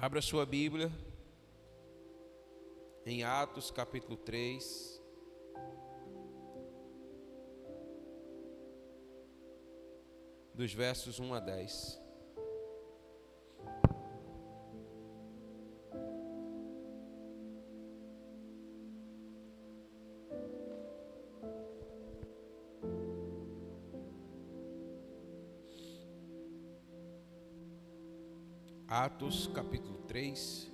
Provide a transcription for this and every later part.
Abra sua Bíblia em Atos capítulo 3. Dos versos 1 a 10. Atos capítulo 3.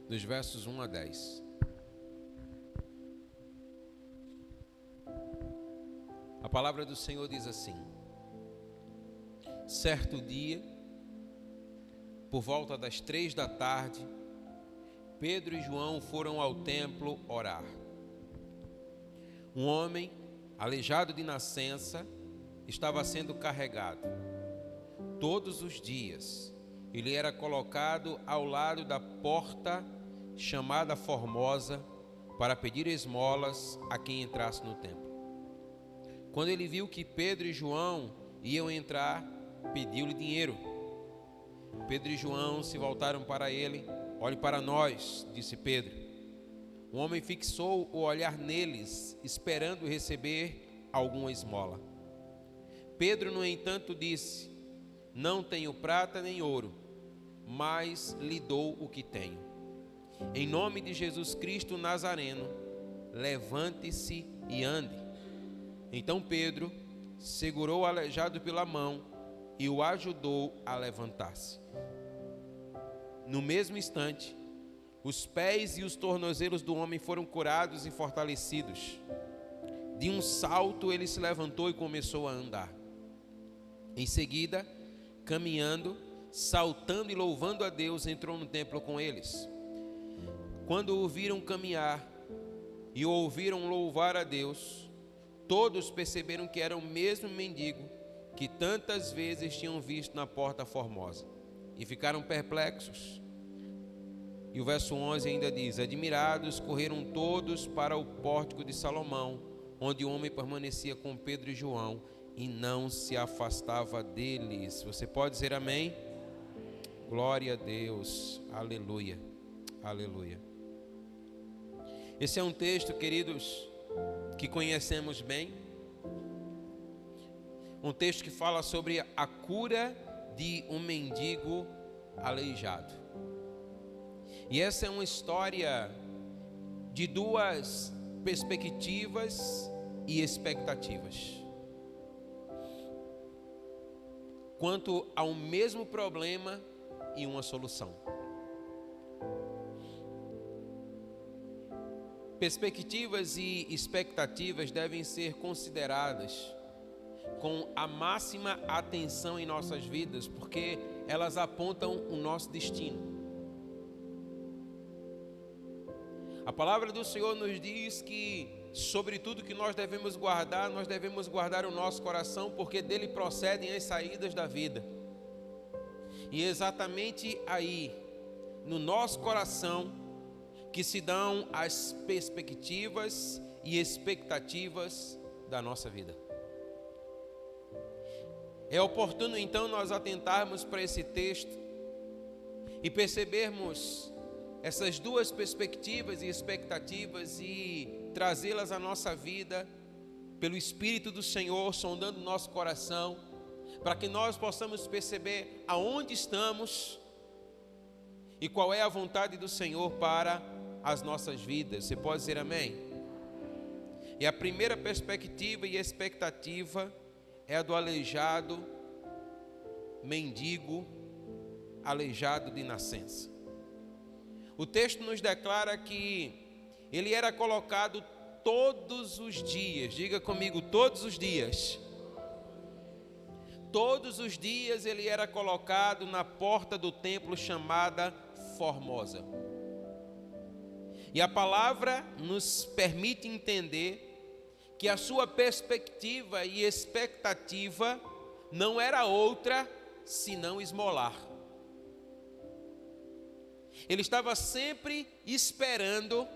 Dos versos 1 a 10. A palavra do Senhor diz assim: certo dia, por volta das 3 da tarde, Pedro e João foram ao templo orar. Um homem, aleijado de nascença, estava sendo carregado. Todos os dias, ele era colocado ao lado da porta chamada Formosa para pedir esmolas a quem entrasse no templo. Quando ele viu que Pedro e João iam entrar, pediu-lhe dinheiro. Pedro e João se voltaram para ele. Olhe para nós, disse Pedro. O homem fixou o olhar neles, esperando receber alguma esmola. Pedro, no entanto, disse: não tenho prata nem ouro, mas lhe dou o que tenho. Em nome de Jesus Cristo Nazareno, levante-se e ande. Então Pedro segurou o aleijado pela mão e o ajudou a levantar-se. No mesmo instante, os pés e os tornozelos do homem foram curados e fortalecidos. De um salto ele se levantou e começou a andar. Em seguida, caminhando, saltando e louvando a Deus, entrou no templo com eles. Quando o viram caminhar e o ouviram louvar a Deus, todos perceberam que era o mesmo mendigo que tantas vezes tinham visto na porta Formosa, e ficaram perplexos. E o verso 11 ainda diz: admirados, correram todos para o pórtico de Salomão, onde o homem permanecia com Pedro e João e não se afastava deles. Você pode dizer amém? Glória a Deus, aleluia, aleluia. Esse é um texto, queridos, que conhecemos bem. Um texto que fala sobre a cura de um mendigo aleijado. E essa é uma história de duas perspectivas e expectativas quanto ao mesmo problema e uma solução. Perspectivas e expectativas devem ser consideradas com a máxima atenção em nossas vidas, porque elas apontam o nosso destino. A palavra do Senhor nos diz que sobre tudo que nós devemos guardar o nosso coração, porque dele procedem as saídas da vida. E é exatamente aí, no nosso coração, que se dão as perspectivas e expectativas da nossa vida. É oportuno então nós atentarmos para esse texto e percebermos essas duas perspectivas e expectativas e trazê-las à nossa vida pelo Espírito do Senhor, sondando o nosso coração, para que nós possamos perceber aonde estamos e qual é a vontade do Senhor para as nossas vidas. Você pode dizer amém? E a primeira perspectiva e expectativa é a do aleijado, mendigo, aleijado de nascença. O texto nos declara que ele era colocado todos os dias. Diga comigo, todos os dias. Todos os dias ele era colocado na porta do templo chamada Formosa. E a palavra nos permite entender que a sua perspectiva e expectativa não era outra senão esmolar. Ele estava sempre esperando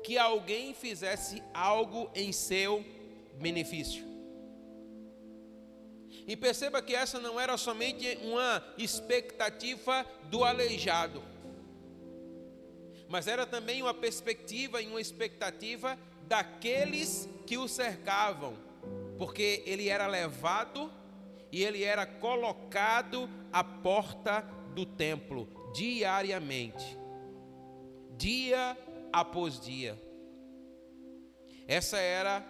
que alguém fizesse algo em seu benefício. E perceba que essa não era somente uma expectativa do aleijado, mas era também uma perspectiva e uma expectativa daqueles que o cercavam, porque ele era levado e ele era colocado à porta do templo diariamente, dia após dia. Essa era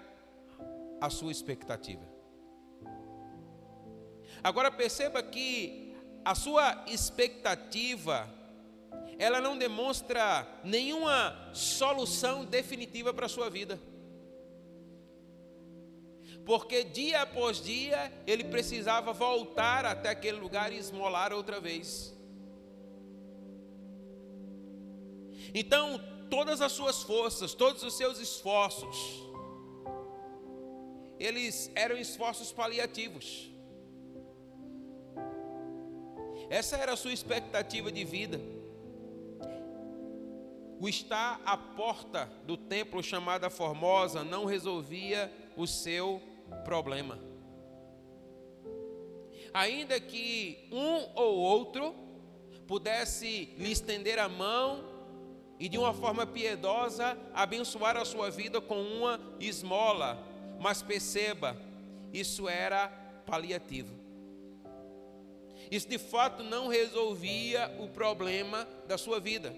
a sua expectativa. Agora perceba que a sua expectativa, ela não demonstra nenhuma solução definitiva para a sua vida. Porque dia após dia ele precisava voltar até aquele lugar e esmolar outra vez. Então, todas as suas forças, todos os seus esforços, eles eram esforços paliativos. Essa era a sua expectativa de vida. O estar à porta do templo chamada Formosa não resolvia o seu problema. Ainda que um ou outro pudesse lhe estender a mão e de uma forma piedosa abençoar a sua vida com uma esmola, mas perceba, isso era paliativo. Isso de fato não resolvia o problema da sua vida.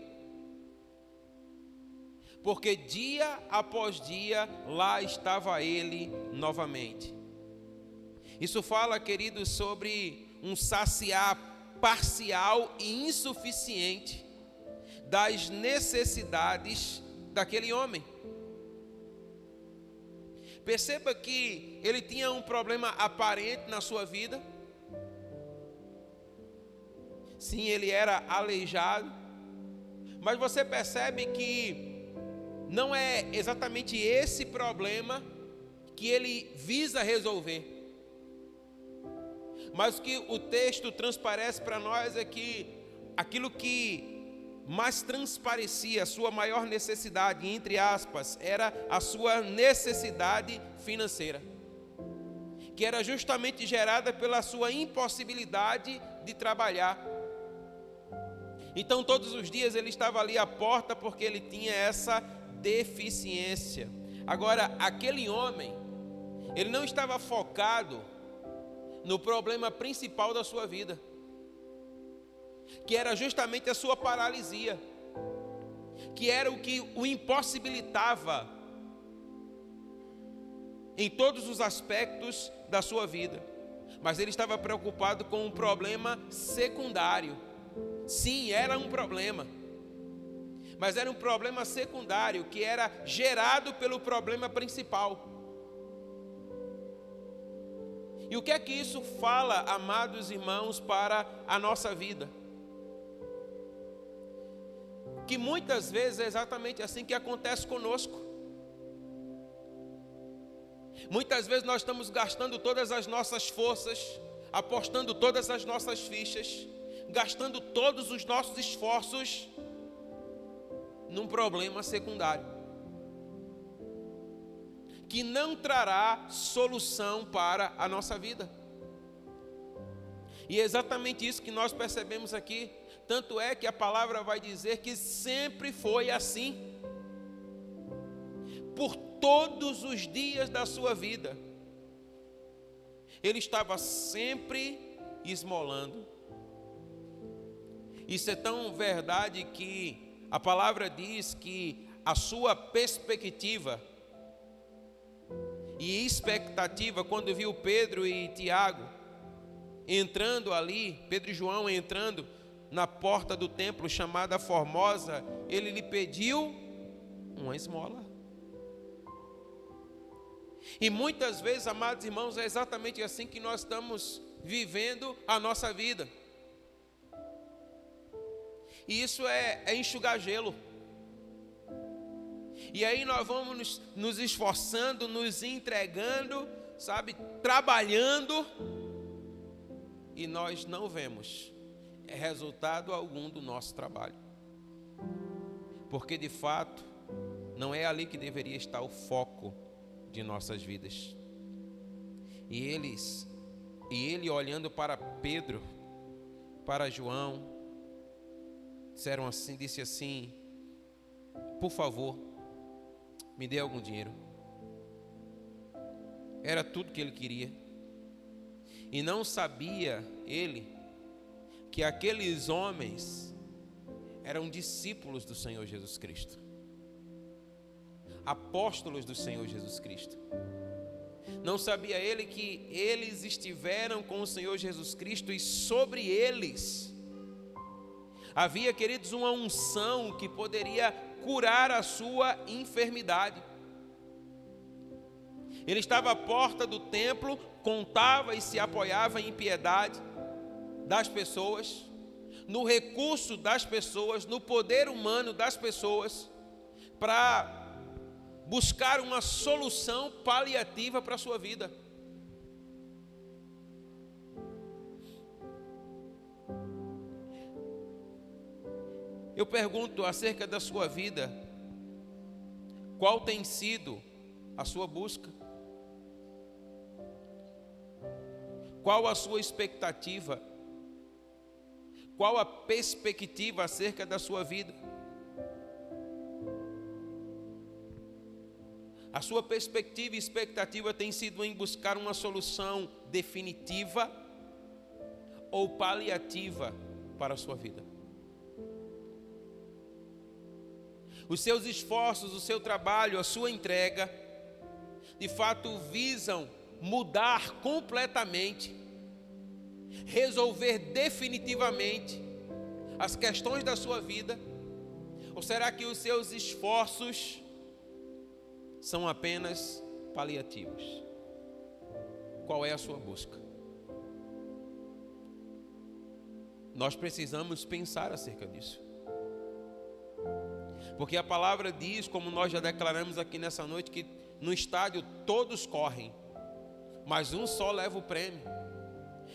Porque dia após dia lá estava ele novamente. Isso fala, queridos, sobre um saciar parcial e insuficiente das necessidades daquele homem. Perceba que ele tinha um problema aparente na sua vida. Sim, ele era aleijado, mas você percebe que não é exatamente esse problema que ele visa resolver. Mas o que o texto transparece para nós é que aquilo que mais transparecia a sua maior necessidade, entre aspas, era a sua necessidade financeira, que era justamente gerada pela sua impossibilidade de trabalhar. Então todos os dias ele estava ali à porta porque ele tinha essa deficiência. Agora, aquele homem, ele não estava focado no problema principal da sua vida, que era justamente a sua paralisia, que era o que o impossibilitava em todos os aspectos da sua vida. Mas ele estava preocupado com um problema secundário. Sim, era um problema, mas era um problema secundário que era gerado pelo problema principal. E o que é que isso fala, amados irmãos, para a nossa vida? Que muitas vezes é exatamente assim que acontece conosco. Muitas vezes nós estamos gastando todas as nossas forças, apostando todas as nossas fichas, gastando todos os nossos esforços num problema secundário, que não trará solução para a nossa vida. E é exatamente isso que nós percebemos aqui. Tanto é que a palavra vai dizer que sempre foi assim. Por todos os dias da sua vida, ele estava sempre esmolando. Isso é tão verdade que a palavra diz que a sua perspectiva e expectativa, quando viu Pedro e Tiago entrando ali, Pedro e João entrando na porta do templo chamada Formosa, ele lhe pediu uma esmola. E muitas vezes, amados irmãos, é exatamente assim que nós estamos vivendo a nossa vida. E isso é enxugar gelo. E aí nós vamos nos esforçando, nos entregando, sabe, trabalhando, e nós não vemos resultado algum do nosso trabalho. Porque de fato não é ali que deveria estar o foco de nossas vidas. E ele olhando para Pedro, para João, disse assim: por favor, me dê algum dinheiro. Era tudo que ele queria. E não sabia ele que aqueles homens eram discípulos do Senhor Jesus Cristo, apóstolos do Senhor Jesus Cristo. Não sabia ele que eles estiveram com o Senhor Jesus Cristo e sobre eles havia, queridos, uma unção que poderia curar a sua enfermidade. Ele estava à porta do templo, contava e se apoiava em piedade das pessoas, no recurso das pessoas, no poder humano das pessoas, para buscar uma solução paliativa para a sua vida. Eu pergunto acerca da sua vida: qual tem sido a sua busca? Qual a sua expectativa? Qual a perspectiva acerca da sua vida? A sua perspectiva e expectativa tem sido em buscar uma solução definitiva ou paliativa para a sua vida? Os seus esforços, o seu trabalho, a sua entrega, de fato visam mudar completamente, resolver definitivamente as questões da sua vida? Ou será que os seus esforços são apenas paliativos? Qual é a sua busca? Nós precisamos pensar acerca disso, porque a palavra diz, como nós já declaramos aqui nessa noite, que no estádio todos correm, mas um só leva o prêmio.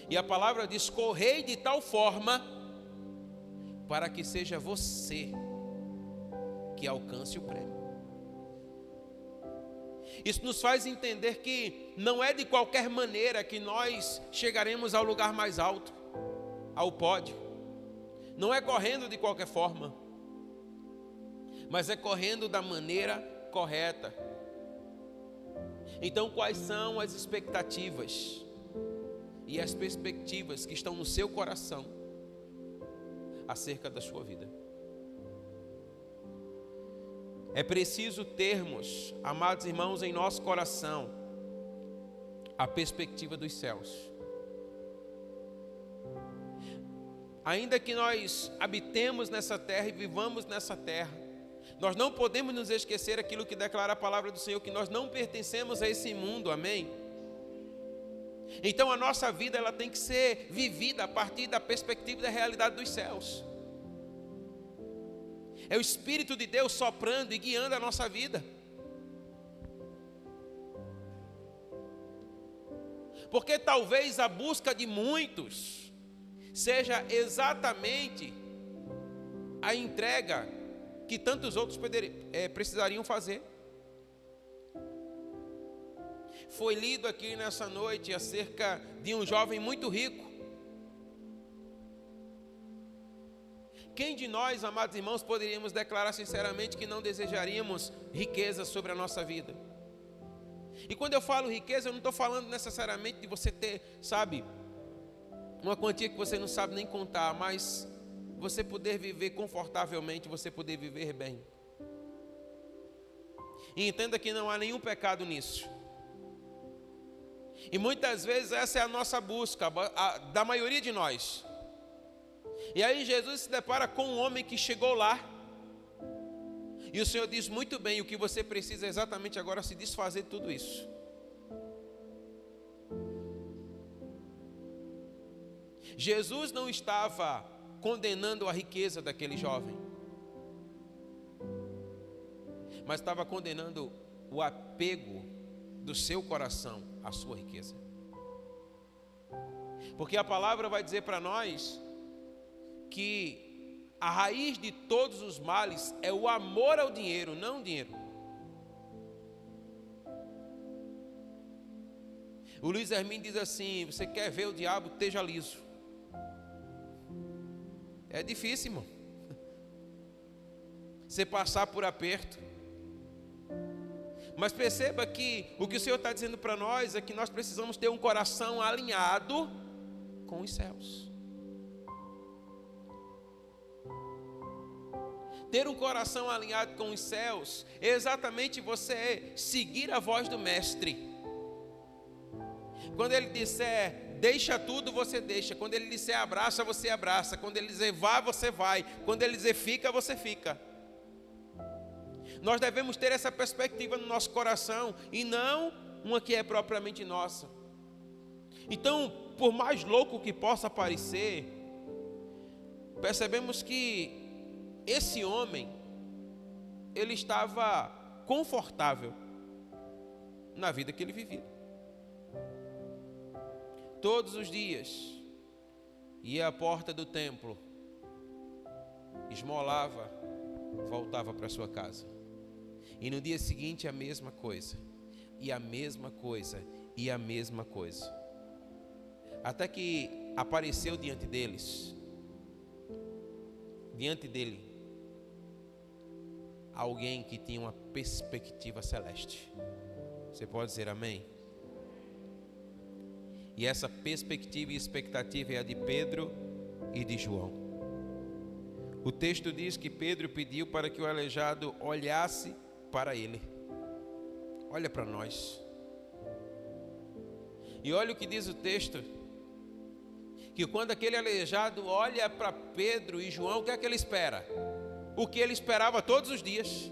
E a palavra diz: correi de tal forma para que seja você que alcance o prêmio. Isso nos faz entender que não é de qualquer maneira que nós chegaremos ao lugar mais alto, ao pódio. Não é correndo de qualquer forma, mas é correndo da maneira correta. Então, quais são as expectativas e as perspectivas que estão no seu coração acerca da sua vida? É preciso termos, amados irmãos, em nosso coração a perspectiva dos céus. Ainda que nós habitemos nessa terra e vivamos nessa terra, nós não podemos nos esquecer aquilo que declara a palavra do Senhor, que nós não pertencemos a esse mundo, amém? Então a nossa vida ela tem que ser vivida a partir da perspectiva da realidade dos céus. É o Espírito de Deus soprando e guiando a nossa vida. Porque talvez a busca de muitos seja exatamente a entrega que tantos outros precisariam fazer. Foi lido aqui nessa noite acerca de um jovem muito rico. Quem de nós, amados irmãos, poderíamos declarar sinceramente que não desejaríamos riqueza sobre a nossa vida? E quando eu falo riqueza, eu não estou falando necessariamente de você ter, sabe, uma quantia que você não sabe nem contar, mas você poder viver confortavelmente, você poder viver bem. E entenda que não há nenhum pecado nisso. E muitas vezes essa é a nossa busca, da maioria de nós. E aí Jesus se depara com um homem que chegou lá. E o Senhor diz: muito bem, o que você precisa é exatamente agora se desfazer de tudo isso. Jesus não estava condenando a riqueza daquele jovem, mas estava condenando o apego do seu coração à sua riqueza. Porque a palavra vai dizer para nós que a raiz de todos os males é o amor ao dinheiro, não o dinheiro. O Luiz Hermínio diz assim: você quer ver o diabo, esteja liso. É difícil, irmão, você passar por aperto. Mas perceba que o que o Senhor está dizendo para nós é que nós precisamos ter um coração alinhado com os céus. Ter um coração alinhado com os céus é exatamente você seguir a voz do Mestre. Quando Ele disser deixa tudo, você deixa. Quando Ele disser abraça, você abraça. Quando Ele dizer vá, você vai. Quando Ele dizer fica, você fica. Nós devemos ter essa perspectiva no nosso coração e não uma que é propriamente nossa. Então, por mais louco que possa parecer, percebemos que esse homem, ele estava confortável na vida que ele vivia. Todos os dias ia à porta do templo, esmolava, voltava para sua casa. E no dia seguinte a mesma coisa, e a mesma coisa, e a mesma coisa. Até que apareceu diante dele, alguém que tinha uma perspectiva celeste. Você pode dizer amém? E essa perspectiva e expectativa é a de Pedro e de João. O texto diz que Pedro pediu para que o aleijado olhasse para ele. Olha para nós. E olha o que diz o texto, que quando aquele aleijado olha para Pedro e João, o que é que ele espera? O que ele esperava todos os dias.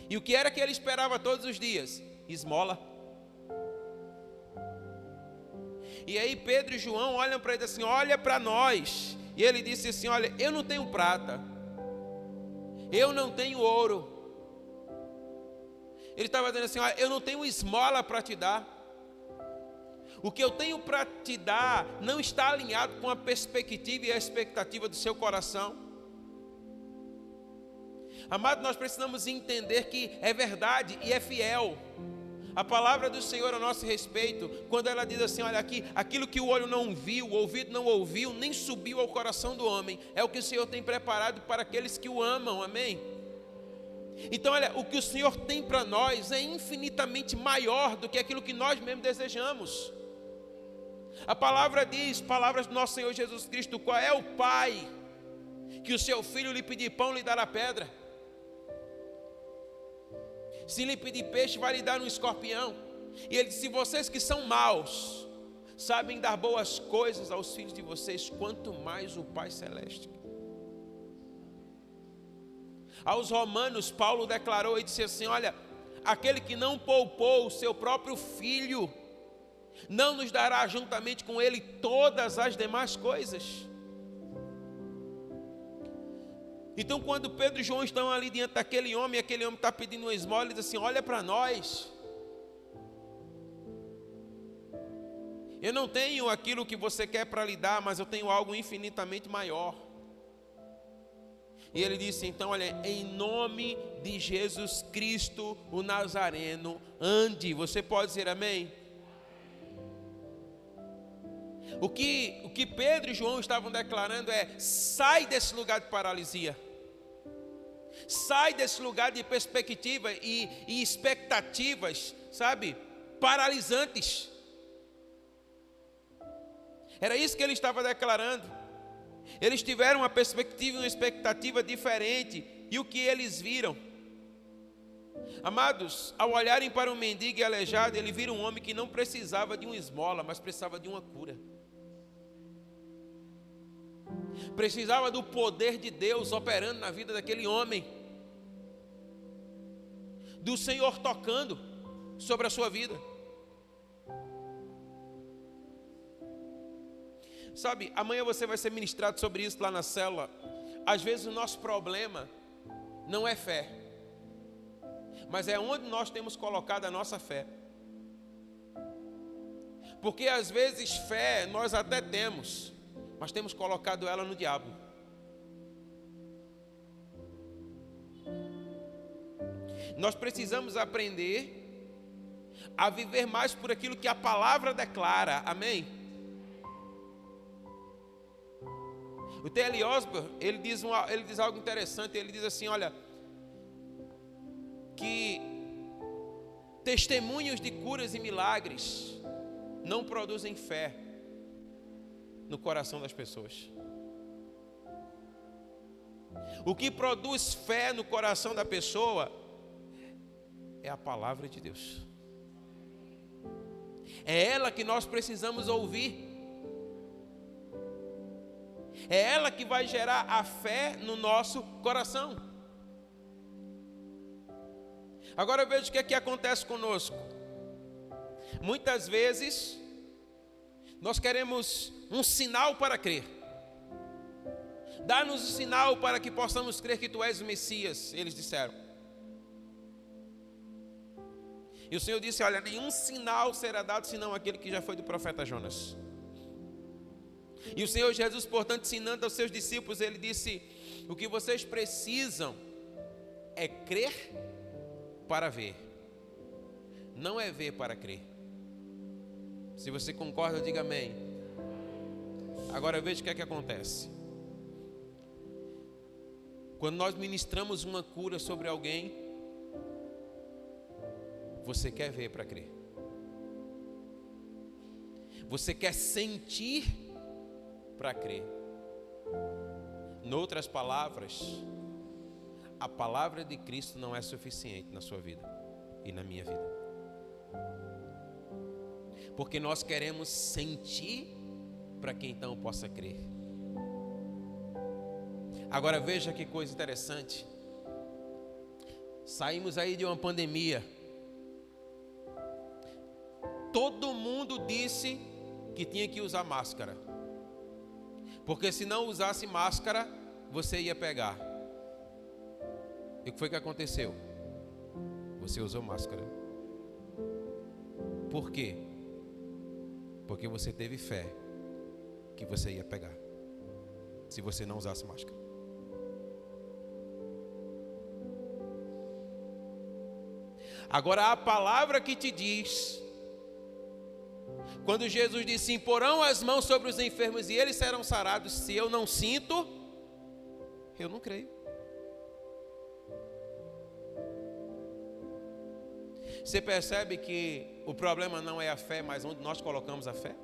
E o que era que ele esperava todos os dias? Esmola. E aí Pedro e João olham para ele assim: olha para nós. E ele disse assim: olha, eu não tenho prata, eu não tenho ouro. Ele estava dizendo assim: olha, eu não tenho esmola para te dar. O que eu tenho para te dar não está alinhado com a perspectiva e a expectativa do seu coração. Amado, nós precisamos entender que é verdade e é fiel a palavra do Senhor a nosso respeito, quando ela diz assim: olha aqui, aquilo que o olho não viu, o ouvido não ouviu, nem subiu ao coração do homem, é o que o Senhor tem preparado para aqueles que o amam, amém? Então olha, o que o Senhor tem para nós é infinitamente maior do que aquilo que nós mesmos desejamos. A palavra diz, palavras do nosso Senhor Jesus Cristo: qual é o pai que o seu filho lhe pedir pão, lhe dará pedra? Se lhe pedir peixe, vai lhe dar um escorpião. E ele disse: se vocês que são maus sabem dar boas coisas aos filhos de vocês, quanto mais o Pai Celeste. Aos Romanos, Paulo declarou e disse assim: olha, aquele que não poupou o seu próprio filho, não nos dará juntamente com ele todas as demais coisas. Então quando Pedro e João estão ali diante daquele homem, aquele homem está pedindo uma esmola, ele diz assim: olha para nós. Eu não tenho aquilo que você quer para lhe dar, mas eu tenho algo infinitamente maior. E ele disse então: olha, em nome de Jesus Cristo, o Nazareno, ande. Você pode dizer amém? O que Pedro e João estavam declarando é: sai desse lugar de paralisia. Sai desse lugar de perspectiva e expectativas, sabe, paralisantes. Era isso que ele estava declarando. Eles tiveram uma perspectiva e uma expectativa diferente. E o que eles viram? Amados, ao olharem para um mendigo e aleijado, ele vira um homem que não precisava de uma esmola, mas precisava de uma cura. Precisava do poder de Deus operando na vida daquele homem, do Senhor tocando sobre a sua vida. Sabe, amanhã você vai ser ministrado sobre isso lá na célula. Às vezes o nosso problema não é fé, mas é onde nós temos colocado a nossa fé. Porque às vezes fé nós até temos, mas temos colocado ela no diabo. Nós precisamos aprender a viver mais por aquilo que a palavra declara, amém? O T.L. Osborne, ele diz algo interessante, ele diz assim, olha, que testemunhos de curas e milagres não produzem fé no coração das pessoas. O que produz fé no coração da pessoa é a palavra de Deus. É ela que nós precisamos ouvir. É ela que vai gerar a fé no nosso coração. Agora veja o que é que acontece conosco. Muitas vezes nós queremos um sinal para crer. Dá-nos um sinal para que possamos crer que tu és o Messias, eles disseram. E o Senhor disse, olha, nenhum sinal será dado senão aquele que já foi do profeta Jonas. E o Senhor Jesus, portanto, ensinando aos seus discípulos, ele disse, o que vocês precisam é crer para ver. Não é ver para crer. Se você concorda, diga amém. Agora veja o que é que acontece. Quando nós ministramos uma cura sobre alguém, você quer ver para crer. Você quer sentir para crer. Noutras palavras, a palavra de Cristo não é suficiente na sua vida e na minha vida. Porque nós queremos sentir para que então possa crer. Agora veja que coisa interessante. Saímos aí de uma pandemia. Todo mundo disse que tinha que usar máscara. Porque se não usasse máscara, você ia pegar. E o que foi que aconteceu? Você usou máscara. Por quê? Porque você teve fé que você ia pegar. Se você não usasse máscara. Agora a palavra que te diz, quando Jesus disse, imporão as mãos sobre os enfermos e eles serão sarados, se eu não sinto, eu não creio. Você percebe que o problema não é a fé, mas onde nós colocamos a fé?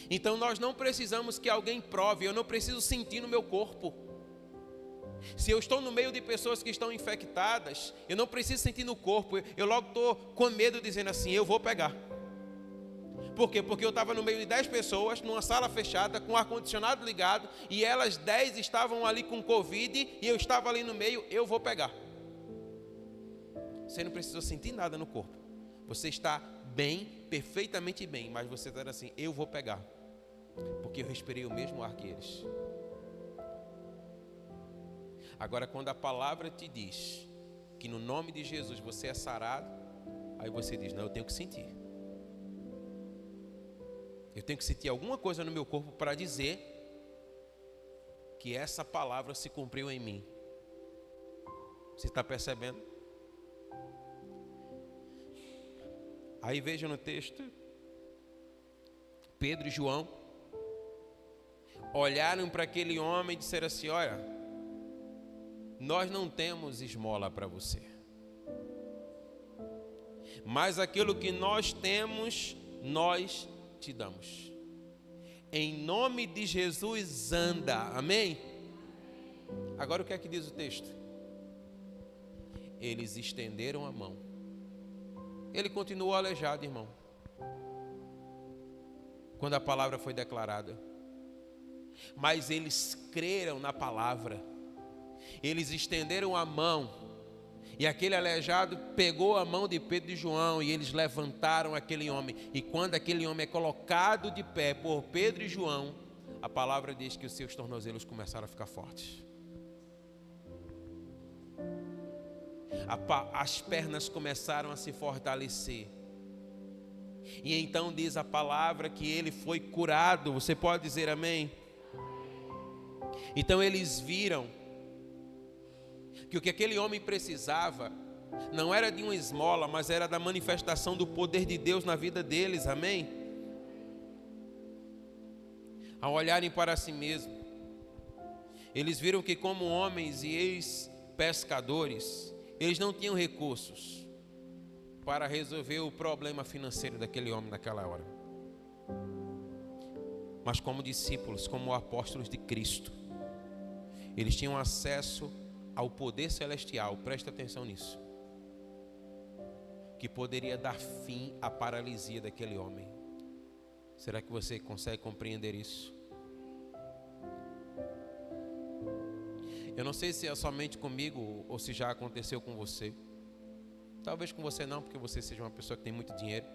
Então nós não precisamos que alguém prove, eu não preciso sentir no meu corpo. Se eu estou no meio de pessoas que estão infectadas, eu não preciso sentir no corpo, eu logo estou com medo dizendo assim, eu vou pegar. Por quê? Porque eu estava no meio de 10 pessoas, numa sala fechada, com o ar-condicionado ligado, e elas 10 estavam ali com Covid, e eu estava ali no meio, eu vou pegar. Você não precisa sentir nada no corpo. Você está bem, perfeitamente bem, mas você está assim, eu vou pegar. Porque eu respirei o mesmo ar que eles. Agora, quando a palavra te diz que no nome de Jesus você é sarado, aí você diz, não, eu tenho que sentir. Eu tenho que sentir alguma coisa no meu corpo para dizer que essa palavra se cumpriu em mim. Você está percebendo? Aí veja no texto, Pedro e João olharam para aquele homem e disseram assim, olha, nós não temos esmola para você, mas aquilo que nós temos, nós te damos. Em nome de Jesus, anda, amém? Agora o que é que diz o texto? Eles estenderam a mão. Ele continuou aleijado, irmão, quando a palavra foi declarada. Mas eles creram na palavra. Eles estenderam a mão. E aquele aleijado pegou a mão de Pedro e João. E eles levantaram aquele homem. E quando aquele homem é colocado de pé por Pedro e João, a palavra diz que os seus tornozelos começaram a ficar fortes. As pernas começaram a se fortalecer. E então diz a palavra que ele foi curado. Você pode dizer amém? Então eles viram que o que aquele homem precisava não era de uma esmola, mas era da manifestação do poder de Deus na vida deles, amém? Ao olharem para si mesmos, eles viram que como homens e ex-pescadores, eles não tinham recursos para resolver o problema financeiro daquele homem naquela hora. Mas como discípulos, como apóstolos de Cristo, eles tinham acesso ao poder celestial, presta atenção nisso, que poderia dar fim à paralisia daquele homem. Será que você consegue compreender isso? Eu não sei se é somente comigo ou se já aconteceu com você. Talvez com você não, porque você seja uma pessoa que tem muito dinheiro.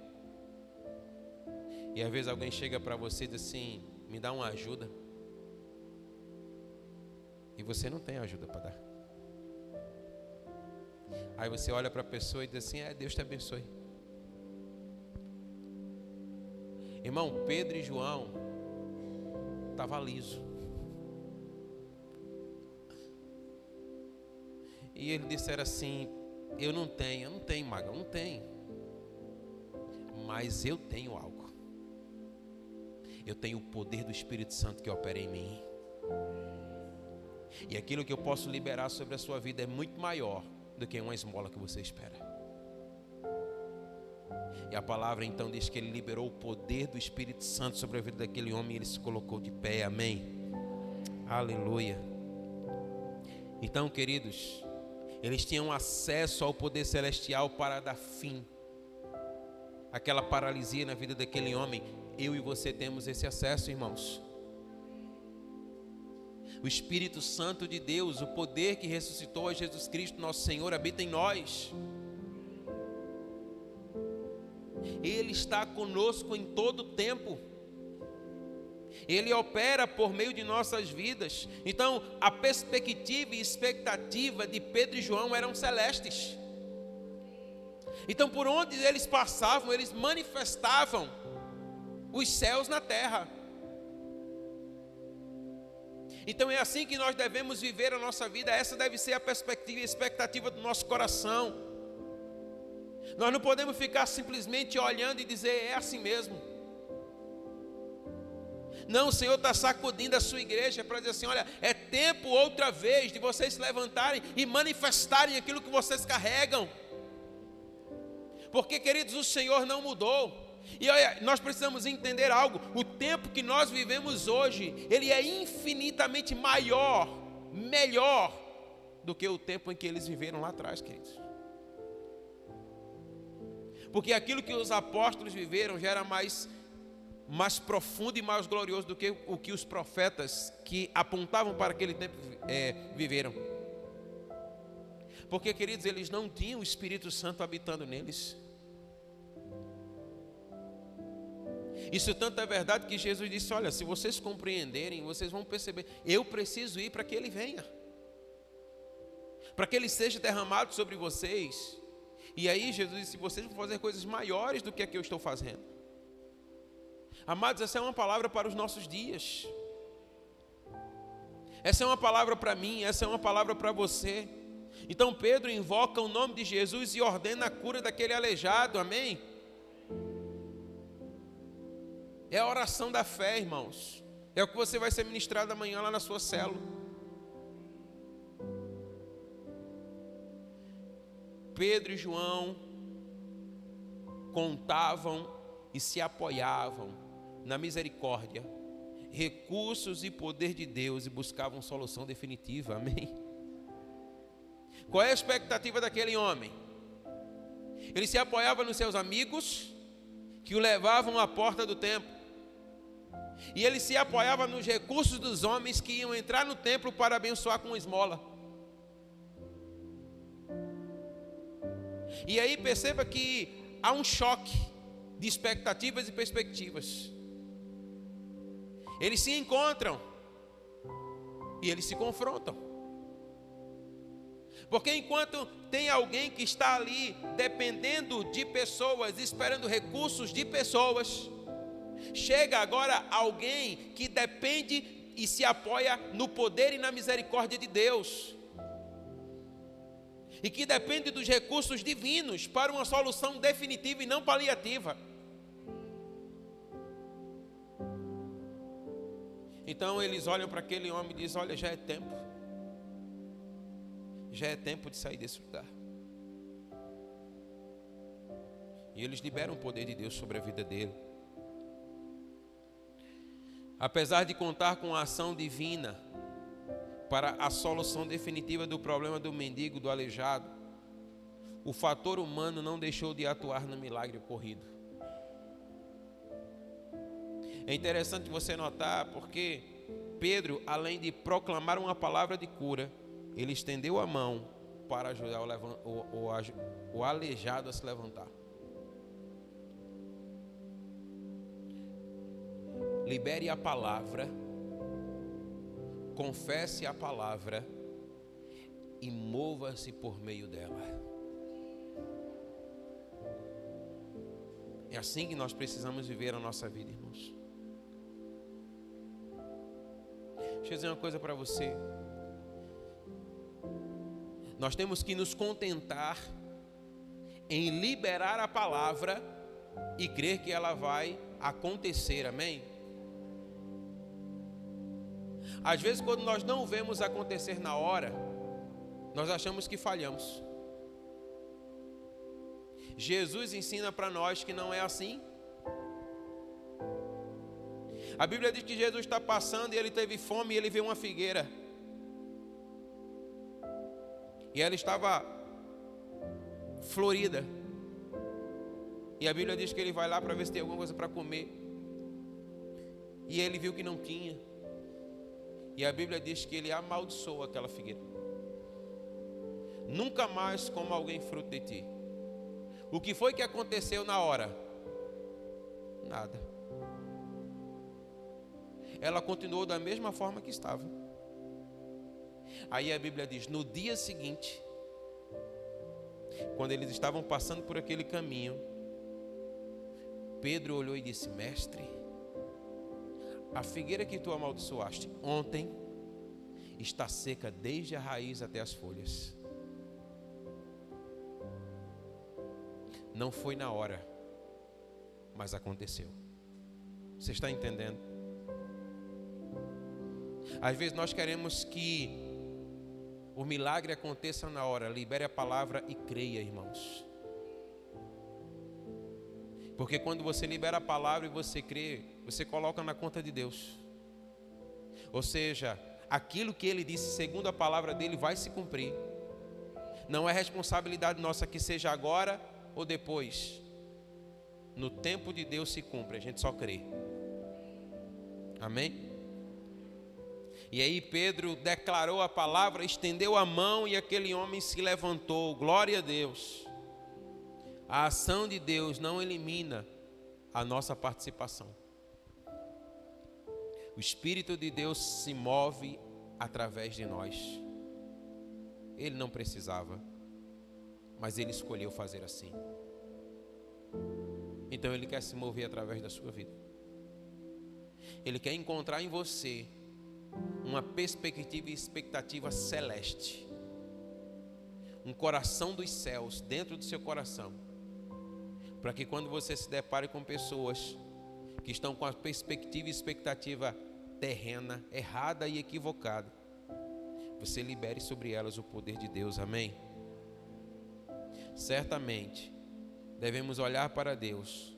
E às vezes alguém chega para você e diz assim: me dá uma ajuda. E você não tem ajuda para dar. Aí você olha para a pessoa e diz assim: Deus te abençoe. Irmão, Pedro e João estavam liso. E eles disseram assim: eu não tenho, Maga, não tenho. Mas eu tenho algo. Eu tenho o poder do Espírito Santo que opera em mim. E aquilo que eu posso liberar sobre a sua vida é muito maior do que uma esmola que você espera. E a palavra então diz que ele liberou o poder do Espírito Santo sobre a vida daquele homem e ele se colocou de pé, amém? Aleluia. Então, queridos, eles tinham acesso ao poder celestial para dar fim àquela paralisia na vida daquele homem. Eu e você temos esse acesso, irmãos. O Espírito Santo de Deus, o poder que ressuscitou a Jesus Cristo, nosso Senhor, habita em nós. Ele está conosco em todo o tempo. Ele opera por meio de nossas vidas. Então, a perspectiva e expectativa de Pedro e João eram celestes. Então, por onde eles passavam, eles manifestavam os céus na terra. Então é assim que nós devemos viver a nossa vida. Essa deve ser a perspectiva e a expectativa do nosso coração. Nós não podemos ficar simplesmente olhando e dizer: é assim mesmo. Não, o Senhor está sacudindo a sua igreja para dizer assim: olha, é tempo outra vez de vocês se levantarem e manifestarem aquilo que vocês carregam. Porque, queridos, o Senhor não mudou. E olha, nós precisamos entender algo: o tempo que nós vivemos hoje, ele é infinitamente maior, melhor do que o tempo em que eles viveram lá atrás, queridos. Porque aquilo que os apóstolos viveram já era mais profundo e mais glorioso do que o que os profetas que apontavam para aquele tempo viveram. Porque, queridos, eles não tinham o Espírito Santo habitando neles. Isso tanto é verdade que Jesus disse: olha, se vocês compreenderem, vocês vão perceber, eu preciso ir para que Ele venha, para que Ele seja derramado sobre vocês. E aí Jesus disse: vocês vão fazer coisas maiores do que a que eu estou fazendo. Amados, essa é uma palavra para os nossos dias. Essa é uma palavra para mim, essa é uma palavra para você. Então Pedro invoca o nome de Jesus e ordena a cura daquele aleijado, amém? É a oração da fé, irmãos. É o que você vai ser ministrado amanhã lá na sua célula. Pedro e João contavam e se apoiavam na misericórdia, recursos e poder de Deus e buscavam solução definitiva, amém? Qual é a expectativa daquele homem? Ele se apoiava nos seus amigos que o levavam à porta do templo. E ele se apoiava nos recursos dos homens que iam entrar no templo para abençoar com esmola. E aí perceba que há um choque de expectativas e perspectivas. Eles se encontram e eles se confrontam. Porque enquanto tem alguém que está ali dependendo de pessoas, esperando recursos de pessoas, chega agora alguém que depende e se apoia no poder e na misericórdia de Deus. e que depende dos recursos divinos para uma solução definitiva e não paliativa. Então eles olham para aquele homem e dizem: olha, já é tempo de sair desse lugar. E eles liberam o poder de Deus sobre a vida dele. Apesar de contar com a ação divina para a solução definitiva do problema do mendigo, do aleijado, o fator humano não deixou de atuar no milagre ocorrido. É interessante você notar, porque Pedro, além de proclamar uma palavra de cura, ele estendeu a mão para ajudar o aleijado a se levantar. Libere a palavra, confesse a palavra e mova-se por meio dela. É assim que nós precisamos viver a nossa vida, irmãos. Deixa eu dizer uma coisa para você. Nós temos que nos contentar em liberar a palavra e crer que ela vai acontecer, amém? Às vezes, quando nós não vemos acontecer na hora, nós achamos que falhamos. Jesus ensina para nós que não é assim. A Bíblia diz que Jesus está passando e ele teve fome e ele viu uma figueira. E ela estava florida. E a Bíblia diz que ele vai lá para ver se tem alguma coisa para comer. E ele viu que não tinha. E a Bíblia diz que ele amaldiçoou aquela figueira. Nunca mais coma alguém fruto de ti. O que foi que aconteceu na hora? Nada. Ela continuou da mesma forma que estava. Aí a Bíblia diz, no dia seguinte, quando eles estavam passando por aquele caminho, Pedro olhou e disse: mestre, a figueira que tu amaldiçoaste ontem está seca desde a raiz até as folhas. Não foi na hora, mas aconteceu. Você está entendendo? Às vezes nós queremos que o milagre aconteça na hora. Libere a palavra e creia, irmãos. Porque quando você libera a palavra e você crê, você coloca na conta de Deus. Ou seja, aquilo que Ele disse segundo a palavra dEle vai se cumprir. Não é responsabilidade nossa que seja agora ou depois. No tempo de Deus se cumpre, a gente só crê. Amém? E aí Pedro declarou a palavra, estendeu a mão e aquele homem se levantou. Glória a Deus. A ação de Deus não elimina a nossa participação. O Espírito de Deus se move através de nós. Ele não precisava, mas Ele escolheu fazer assim. Então Ele quer se mover através da sua vida. Ele quer encontrar em você uma perspectiva e expectativa celeste. Um coração dos céus dentro do seu coração. Para que quando você se depare com pessoas que estão com a perspectiva e expectativa terrena, errada e equivocada, você libere sobre elas o poder de Deus, amém? Certamente, devemos olhar para Deus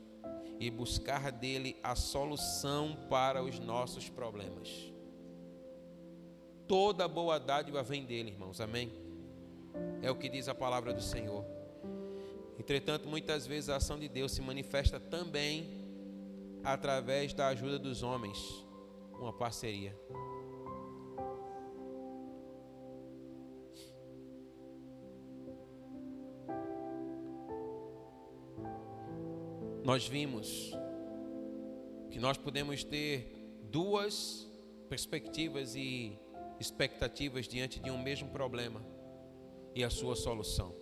e buscar dele a solução para os nossos problemas. Toda boa dádiva vem dele, irmãos, amém? É o que diz a palavra do Senhor. Entretanto, muitas vezes a ação de Deus se manifesta também através da ajuda dos homens, uma parceria. Nós vimos que nós podemos ter duas perspectivas e expectativas diante de um mesmo problema e a sua solução.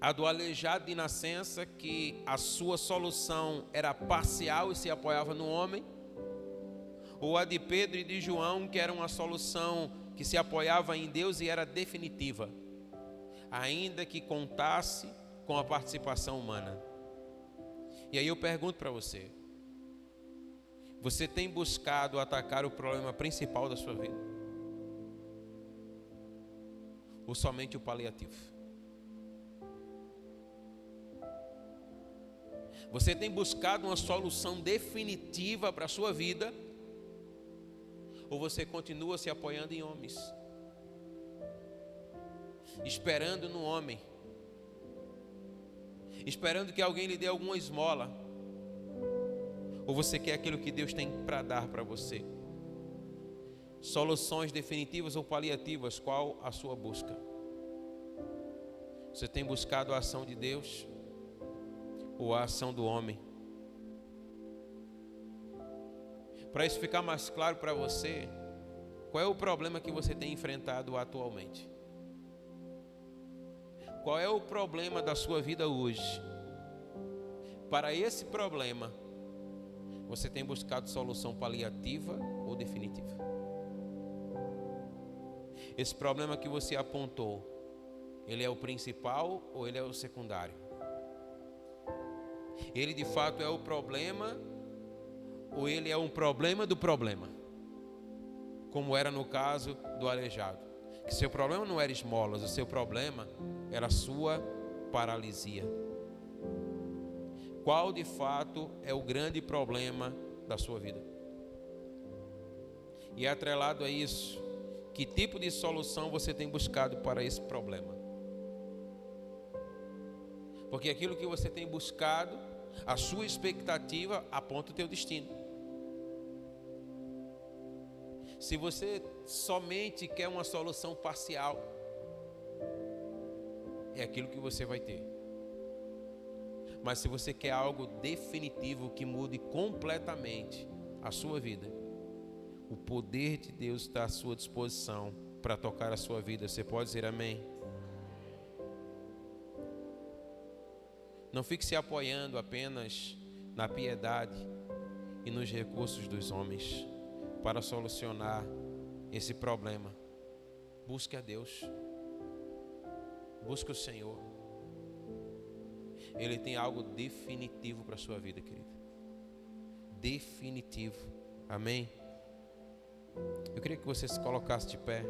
A do aleijado de nascença, que a sua solução era parcial e se apoiava no homem, ou a de Pedro e de João, que era uma solução que se apoiava em Deus e era definitiva, ainda que contasse com a participação humana. E aí eu pergunto para você: você tem buscado atacar o problema principal da sua vida? Ou somente o paliativo? Você tem buscado uma solução definitiva para a sua vida? Ou você continua se apoiando em homens? Esperando no homem? Esperando que alguém lhe dê alguma esmola? Ou você quer aquilo que Deus tem para dar para você? Soluções definitivas ou paliativas, qual a sua busca? Você tem buscado a ação de Deus ou a ação do homem? Para isso ficar mais claro para você, qual é o problema que você tem enfrentado atualmente? Qual é o problema da sua vida hoje? Para esse problema, você tem buscado solução paliativa ou definitiva? Esse problema que você apontou, ele é o principal ou ele é o secundário? Ele de fato é o problema ou ele é um problema do problema? Como era no caso do aleijado, que seu problema não era esmolas, o seu problema era a sua paralisia. Qual de fato é o grande problema da sua vida? E atrelado a isso, que tipo de solução você tem buscado para esse problema? Porque aquilo que você tem buscado, a sua expectativa aponta o teu destino. Se você somente quer uma solução parcial, é aquilo que você vai ter. Mas se você quer algo definitivo que mude completamente a sua vida, o poder de Deus está à sua disposição para tocar a sua vida. Você pode dizer amém? Não fique se apoiando apenas na piedade e nos recursos dos homens para solucionar esse problema. Busque a Deus. Busque o Senhor. Ele tem algo definitivo para a sua vida, querido. Definitivo. Amém? Eu queria que você se colocasse de pé.